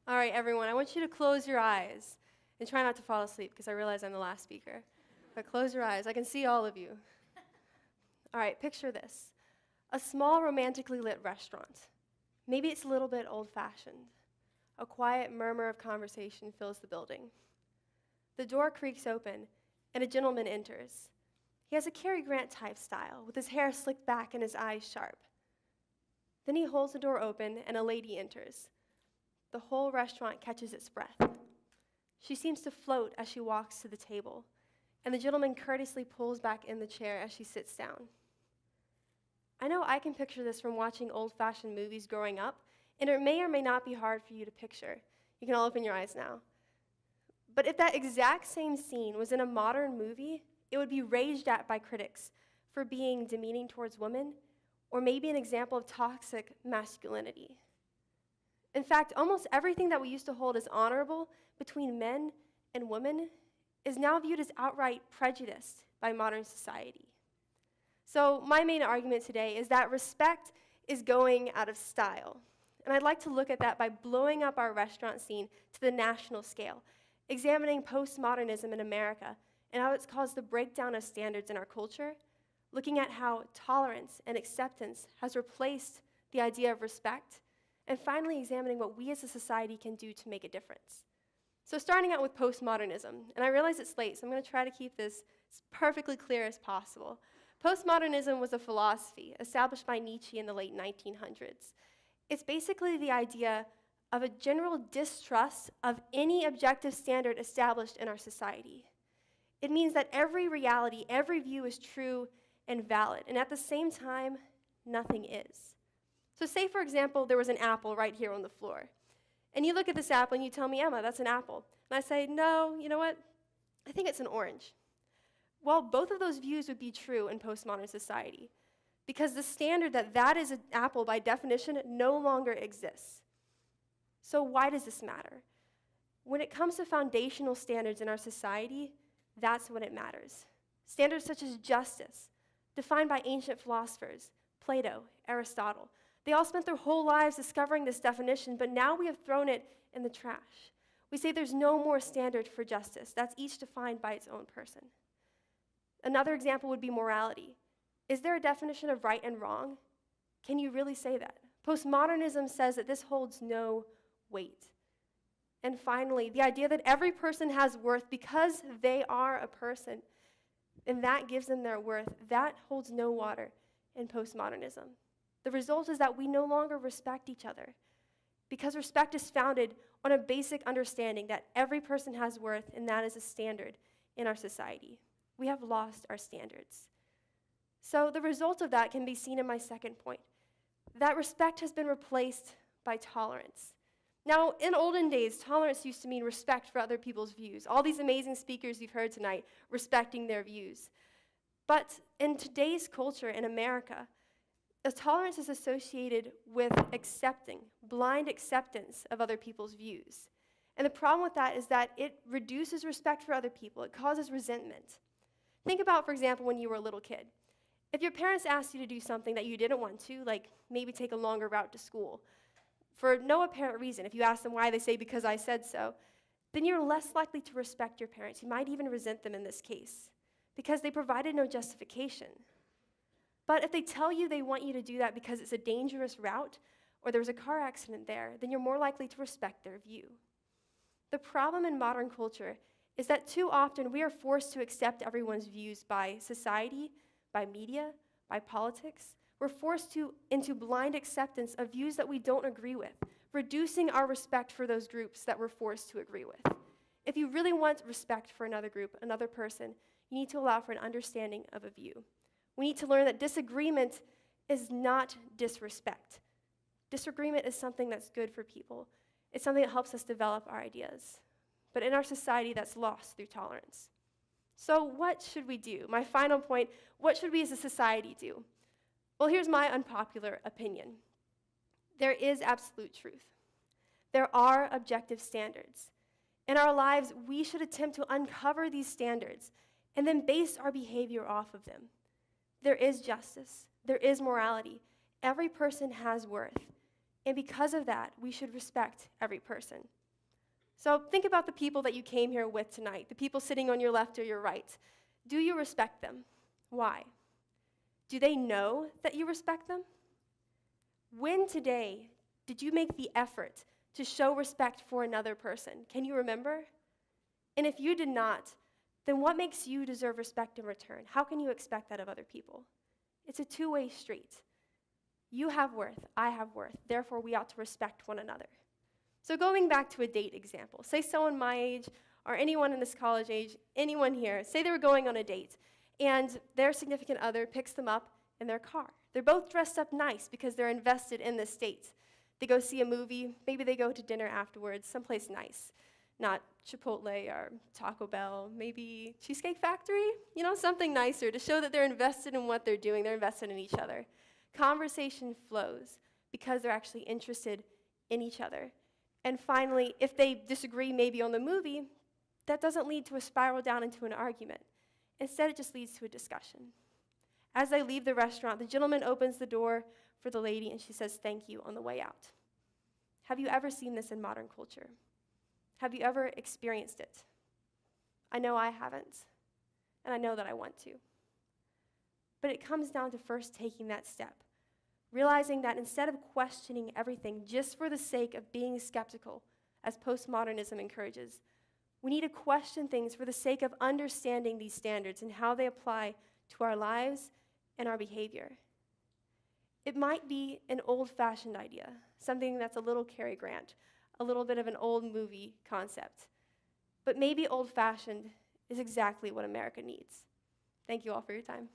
All right, everyone, I want you to close your eyes and try not to fall asleep because I realize I'm the last speaker. But close your eyes. I can see all of you. All right, picture this. A small, romantically lit restaurant. Maybe it's a little bit old-fashioned. A quiet murmur of conversation fills the building. The door creaks open, and a gentleman enters. He has a Cary Grant-type style, with his hair slicked back and his eyes sharp. Then he holds the door open, and a lady enters. The whole restaurant catches its breath. She seems to float as she walks to the table, and the gentleman courteously pulls back in the chair as she sits down. I know I can picture this from watching old-fashioned movies growing up, and it may or may not be hard for you to picture. You can all open your eyes now. But if that exact same scene was in a modern movie, it would be raged at by critics for being demeaning towards women, or maybe an example of toxic masculinity. In fact, almost everything that we used to hold as honorable between men and women is now viewed as outright prejudiced by modern society. So my main argument today is that respect is going out of style. And I'd like to look at that by blowing up our restaurant scene to the national scale, examining postmodernism in America and how it's caused the breakdown of standards in our culture, looking at how tolerance and acceptance has replaced the idea of respect, and finally examining what we as a society can do to make a difference. So starting out with postmodernism, and I realize it's late, so I'm going to try to keep this as perfectly clear as possible. Postmodernism was a philosophy established by Nietzsche in the late 1900s. It's basically the idea of a general distrust of any objective standard established in our society. It means that every reality, every view is true and valid, and at the same time, nothing is. So say, for example, there was an apple right here on the floor. And you look at this apple and you tell me, Emma, that's an apple. And I say, no, you know what? I think it's an orange. Well, both of those views would be true in postmodern society because the standard that that is an apple by definition no longer exists. So why does this matter? When it comes to foundational standards in our society, that's when it matters. Standards such as justice, defined by ancient philosophers, Plato, Aristotle. They all spent their whole lives discovering this definition, but now we have thrown it in the trash. We say there's no more standard for justice. That's each defined by its own person. Another example would be morality. Is there a definition of right and wrong? Can you really say that? Postmodernism says that this holds no weight. And finally, the idea that every person has worth because they are a person, and that gives them their worth, that holds no water in postmodernism. The result is that we no longer respect each other because respect is founded on a basic understanding that every person has worth, and that is a standard in our society. We have lost our standards. So the result of that can be seen in my second point, that respect has been replaced by tolerance. Now, in olden days, tolerance used to mean respect for other people's views. All these amazing speakers you've heard tonight, respecting their views. But in today's culture in America, tolerance is associated with accepting, blind acceptance of other people's views. And the problem with that is that it reduces respect for other people. It causes resentment. Think about, for example, when you were a little kid. If your parents asked you to do something that you didn't want to, like maybe take a longer route to school, for no apparent reason, if you ask them why, they say, because I said so, then you're less likely to respect your parents. You might even resent them in this case, because they provided no justification. But if they tell you they want you to do that because it's a dangerous route, or there was a car accident there, then you're more likely to respect their view. The problem in modern culture is that too often we are forced to accept everyone's views by society, by media, by politics. We're forced into blind acceptance of views that we don't agree with, reducing our respect for those groups that we're forced to agree with. If you really want respect for another group, another person, you need to allow for an understanding of a view. We need to learn that disagreement is not disrespect. Disagreement is something that's good for people. It's something that helps us develop our ideas. But in our society, that's lost through tolerance. So what should we do? My final point, what should we as a society do? Well, here's my unpopular opinion. There is absolute truth. There are objective standards. In our lives, we should attempt to uncover these standards and then base our behavior off of them. There is justice. There is morality. Every person has worth. And because of that, we should respect every person. So think about the people that you came here with tonight, the people sitting on your left or your right. Do you respect them? Why? Do they know that you respect them? When today did you make the effort to show respect for another person? Can you remember? And if you did not, then what makes you deserve respect in return? How can you expect that of other people? It's a two-way street. You have worth, I have worth, therefore we ought to respect one another. So going back to a date example, say someone my age or anyone in this college age, anyone here, say they were going on a date and their significant other picks them up in their car. They're both dressed up nice because they're invested in this date. They go see a movie, maybe they go to dinner afterwards, someplace nice. Not Chipotle or Taco Bell, maybe Cheesecake Factory, something nicer to show that they're invested in what they're doing, they're invested in each other. Conversation flows because they're actually interested in each other. And finally, if they disagree maybe on the movie, that doesn't lead to a spiral down into an argument. Instead, it just leads to a discussion. As they leave the restaurant, the gentleman opens the door for the lady and she says, "Thank you," on the way out. Have you ever seen this in modern culture? Have you ever experienced it? I know I haven't, and I know that I want to. But it comes down to first taking that step, realizing that instead of questioning everything just for the sake of being skeptical, as postmodernism encourages, we need to question things for the sake of understanding these standards and how they apply to our lives and our behavior. It might be an old-fashioned idea, something that's a little Cary Grant, a little bit of an old movie concept. But maybe old-fashioned is exactly what America needs. Thank you all for your time.